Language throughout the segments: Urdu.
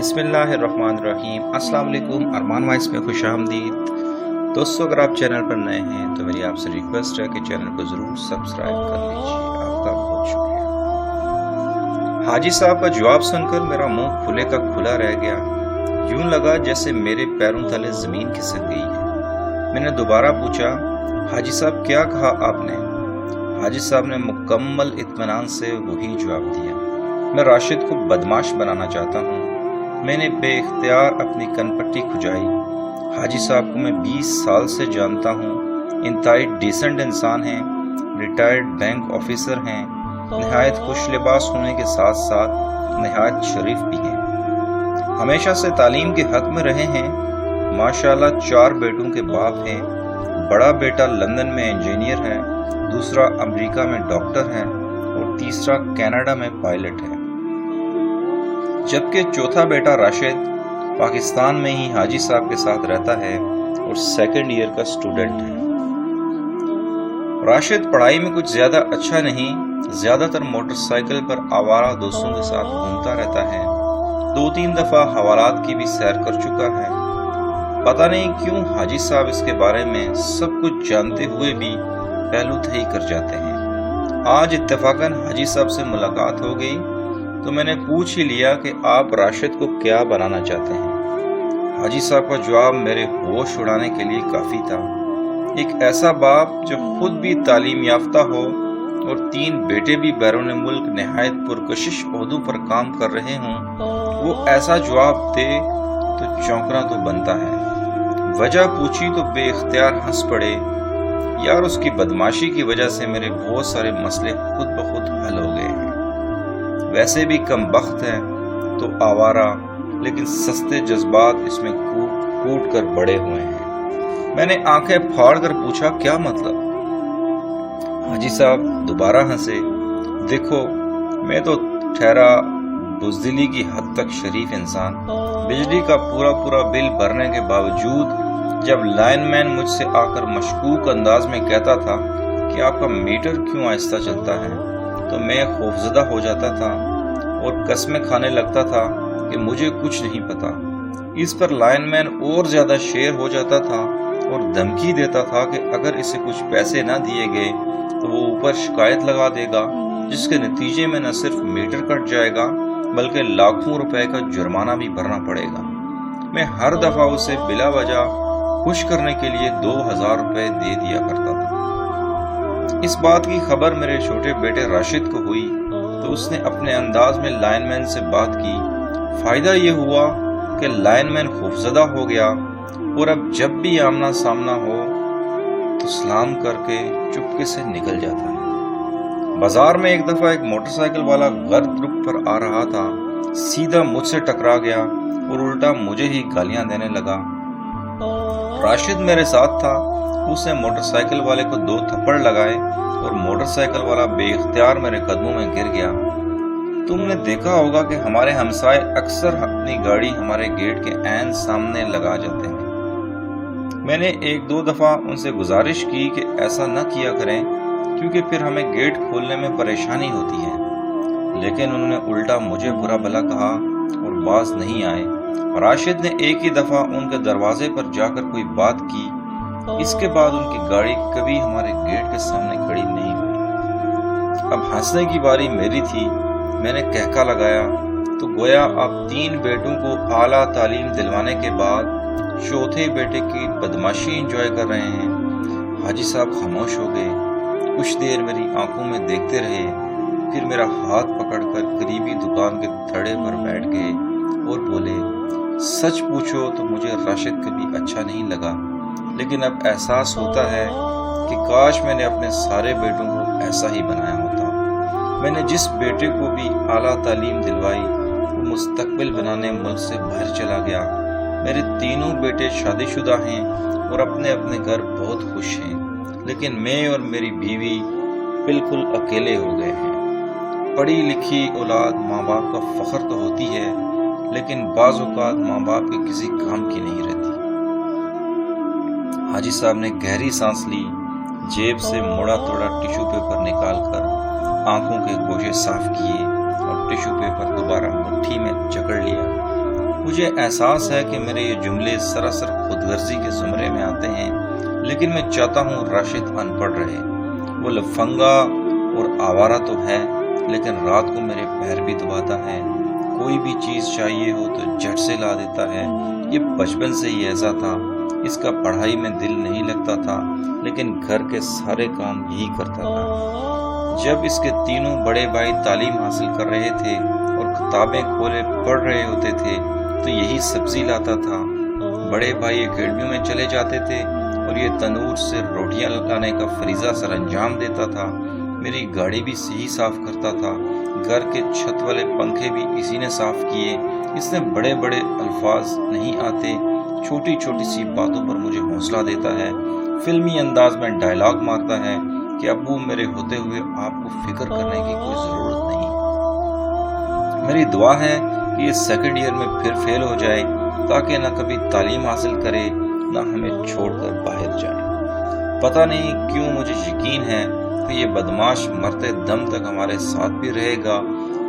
بسم اللہ الرحمن الرحیم۔ السلام علیکم، ارمان وائس میں خوش آمدید دوستو۔ اگر آپ چینل پر نئے ہیں تو میری آپ سے ریکویسٹ ہے کہ چینل کو ضرور سبسکرائب کر لیجیے۔ آپ کا بہت شکریہ۔ حاجی صاحب کا جواب سن کر میرا منہ کھلے کا کھلا رہ گیا، یوں لگا جیسے میرے پیروں تلے زمین کھسک گئی ہے۔ میں نے دوبارہ پوچھا، حاجی صاحب کیا کہا آپ نے؟ حاجی صاحب نے مکمل اطمینان سے وہی جواب دیا، میں راشد کو بدماش بنانا چاہتا ہوں۔ میں نے بے اختیار اپنی کن پٹی کھجائی۔ حاجی صاحب کو میں 20 سال سے جانتا ہوں، انتہائی ڈیسنٹ انسان ہیں، ریٹائرڈ بینک آفیسر ہیں، نہایت خوش لباس ہونے کے ساتھ ساتھ نہایت شریف بھی ہیں، ہمیشہ سے تعلیم کے حق میں رہے ہیں، ماشاءاللہ 4 بیٹوں کے باپ ہیں۔ بڑا بیٹا لندن میں انجینئر ہے، دوسرا امریکہ میں ڈاکٹر ہے اور تیسرا کینیڈا میں پائلٹ ہے، جبکہ چوتھا بیٹا راشد پاکستان میں ہی حاجی صاحب کے ساتھ رہتا ہے اور 2nd ایئر کا اسٹوڈنٹ ہے۔ راشد پڑھائی میں کچھ زیادہ اچھا نہیں، زیادہ تر موٹر سائیکل پر آوارہ دوستوں کے ساتھ گھومتا رہتا ہے، 2-3 دفعہ حوالات کی بھی سیر کر چکا ہے۔ پتہ نہیں کیوں حاجی صاحب اس کے بارے میں سب کچھ جانتے ہوئے بھی پہلو تہی کر جاتے ہیں۔ آج اتفاقاً حاجی صاحب سے ملاقات ہو گئی تو میں نے پوچھ ہی لیا کہ آپ راشد کو کیا بنانا چاہتے ہیں۔ حاجی صاحب کا جواب میرے ہوش اڑانے کے لیے کافی تھا۔ ایک ایسا باپ جو خود بھی تعلیم یافتہ ہو اور 3 بیٹے بھی بیرون ملک نہایت پرکشش عہدوں پر کام کر رہے ہوں، وہ ایسا جواب دے تو چونکنا تو بنتا ہے۔ وجہ پوچھی تو بے اختیار ہنس پڑے، یار اس کی بدماشی کی وجہ سے میرے بہت سارے مسئلے خود بخود حل ہو گئے ہیں۔ ویسے بھی کم بخت ہے تو آوارہ، لیکن سستے جذبات اس میں کوٹ کر بڑے ہوئے ہیں۔ میں نے آنکھیں پھاڑ کر پوچھا، کیا مطلب؟ حاجی صاحب دوبارہ ہنسے۔ دیکھو، میں تو ٹھہرا بزدلی کی حد تک شریف انسان، بجلی کا پورا بل بھرنے کے باوجود جب لائن مین مجھ سے آ کر مشکوک انداز میں کہتا تھا کہ آپ کا میٹر کیوں آہستہ چلتا ہے، تو میں خوفزدہ ہو جاتا تھا اور قسمیں کھانے لگتا تھا کہ مجھے کچھ نہیں پتا۔ اس پر لائن مین اور زیادہ شیر ہو جاتا تھا اور دھمکی دیتا تھا کہ اگر اسے کچھ پیسے نہ دیے گئے تو وہ اوپر شکایت لگا دے گا، جس کے نتیجے میں نہ صرف میٹر کٹ جائے گا بلکہ لاکھوں روپے کا جرمانہ بھی بھرنا پڑے گا۔ میں ہر دفعہ اسے بلا وجہ خوش کرنے کے لیے 2000 روپے دے دیا کرتا تھا۔ اس بات کی خبر میرے چھوٹے بیٹے راشد کو ہوئی تو اس نے اپنے انداز میں لائن مین سے بات کی۔ فائدہ یہ ہوا کہ لائن مین خوفزدہ ہو گیا اور اب جب بھی آمنا سامنا ہو تو سلام کر کے چپکے سے نکل جاتا ہے۔ بازار میں ایک دفعہ ایک موٹر سائیکل والا غلط رخ پر آ رہا تھا، سیدھا مجھ سے ٹکرا گیا اور الٹا مجھے ہی گالیاں دینے لگا۔ راشد میرے ساتھ تھا، اس نے موٹر سائیکل والے کو 2 تھپڑ لگائے اور موٹر سائیکل والا بے اختیار میرے قدموں میں گر گیا۔ تم نے دیکھا ہوگا کہ ہمارے ہمسائے اکثر اپنی گاڑی ہمارے گیٹ کے عین سامنے لگا جاتے ہیں۔ میں نے 1-2 دفعہ ان سے گزارش کی کہ ایسا نہ کیا کریں کیونکہ پھر ہمیں گیٹ کھولنے میں پریشانی ہوتی ہے، لیکن انہوں نے الٹا مجھے برا بھلا کہا اور باز نہیں آئے۔ راشد نے ایک ہی دفعہ ان کے دروازے پر جا کر کوئی بات کی، اس کے بعد ان کی گاڑی کبھی ہمارے گیٹ کے سامنے کھڑی نہیں ہوئی۔ اب ہنسنے کی باری میری تھی۔ میں نے کہکا لگایا تو گویا آپ 3 بیٹوں کو اعلیٰ تعلیم دلوانے کے بعد چوتھے بیٹے کی بدماشی انجوائے کر رہے ہیں۔ حاجی صاحب خاموش ہو گئے، کچھ دیر میری آنکھوں میں دیکھتے رہے، پھر میرا ہاتھ پکڑ کر قریبی دکان کے تھڑے پر بیٹھ گئے اور بولے، سچ پوچھو تو مجھے راشد کبھی اچھا نہیں لگا، لیکن اب احساس ہوتا ہے کہ کاش میں نے اپنے سارے بیٹوں کو ایسا ہی بنایا ہوتا۔ میں نے جس بیٹے کو بھی اعلیٰ تعلیم دلوائی وہ مستقبل بنانے ملک سے باہر چلا گیا۔ میرے 3 بیٹے شادی شدہ ہیں اور اپنے اپنے گھر بہت خوش ہیں، لیکن میں اور میری بیوی بالکل اکیلے ہو گئے ہیں۔ پڑھی لکھی اولاد ماں باپ کا فخر تو ہوتی ہے، لیکن بعض اوقات ماں باپ کے کسی کام کی نہیں رہتی۔ حاجی صاحب نے گہری سانس لی، جیب سے موڑا توڑا ٹیشو پیپر نکال کر آنکھوں کے گوشے صاف کیے اور ٹیشو پیپر دوبارہ مٹھی میں جکڑ لیا۔ مجھے احساس ہے کہ میرے یہ جملے سراسر خود غرضی کے زمرے میں آتے ہیں، لیکن میں چاہتا ہوں راشد ان پڑھ رہے۔ وہ لفنگا اور آوارہ تو ہے، لیکن رات کو میرے پیر بھی دباتا ہے۔ کوئی بھی چیز چاہیے ہو تو جھٹ سے لا دیتا ہے۔ یہ بچپن سے ہی ایسا تھا۔ اس کا پڑھائی میں دل نہیں لگتا تھا، لیکن گھر کے سارے کام یہی کرتا تھا۔ جب اس کے تینوں بڑے بھائی تعلیم حاصل کر رہے تھے اور کتابیں کھولے پڑھ رہے ہوتے تھے تو یہی سبزی لاتا تھا۔ بڑے بھائی اکیڈمی میں چلے جاتے تھے اور یہ تنور سے روٹیاں لانے کا فریضہ سر انجام دیتا تھا۔ میری گاڑی بھی یہی صاف کرتا تھا۔ گھر کے چھت والے پنکھے بھی اسی نے صاف کیے۔ اس نے بڑے بڑے الفاظ نہیں آتے، چھوٹی چھوٹی سی باتوں پر مجھے حوصلہ دیتا ہے۔ فلمی انداز میں ڈائلاگ مارتا ہے کہ ابو میرے ہوتے ہوئے آپ کو فکر کرنے کی کوئی ضرورت نہیں۔ میری دعا ہے کہ یہ سیکنڈ ایئر میں پھر فیل ہو جائے تاکہ نہ کبھی تعلیم حاصل کرے نہ ہمیں چھوڑ کر باہر جائے۔ پتہ نہیں کیوں مجھے یقین ہے کہ یہ بدماش مرتے دم تک ہمارے ساتھ بھی رہے گا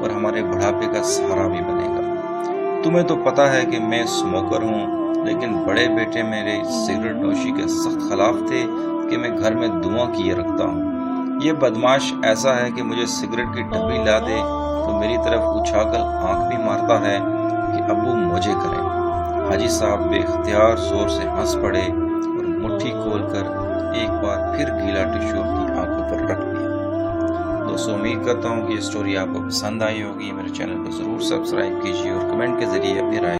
اور ہمارے بڑھاپے کا سہارا بھی بنے گا۔ تمہیں تو پتہ ہے کہ میں اسموکر ہوں، لیکن بڑے بیٹے میرے سگریٹ نوشی کے سخت خلاف تھے کہ میں گھر میں دھواں کیے رکھتا ہوں۔ یہ بدماش ایسا ہے کہ مجھے سگریٹ کی ڈبی لا دے تو میری طرف اچھا کر آنکھ بھی مارتا ہے کہ ابو مجھے کریں۔ حاجی صاحب بے اختیار زور سے ہنس پڑے اور مٹھی کھول کر ایک بار پھر گیلا ٹشو اپنی آنکھوں پر رکھ دیا۔ دوستوں، امید کرتا ہوں کہ یہ سٹوری آپ کو پسند آئی ہوگی۔ میرے چینل کو ضرور سبسکرائب کیجیے اور کمنٹ کے ذریعے اپنی رائے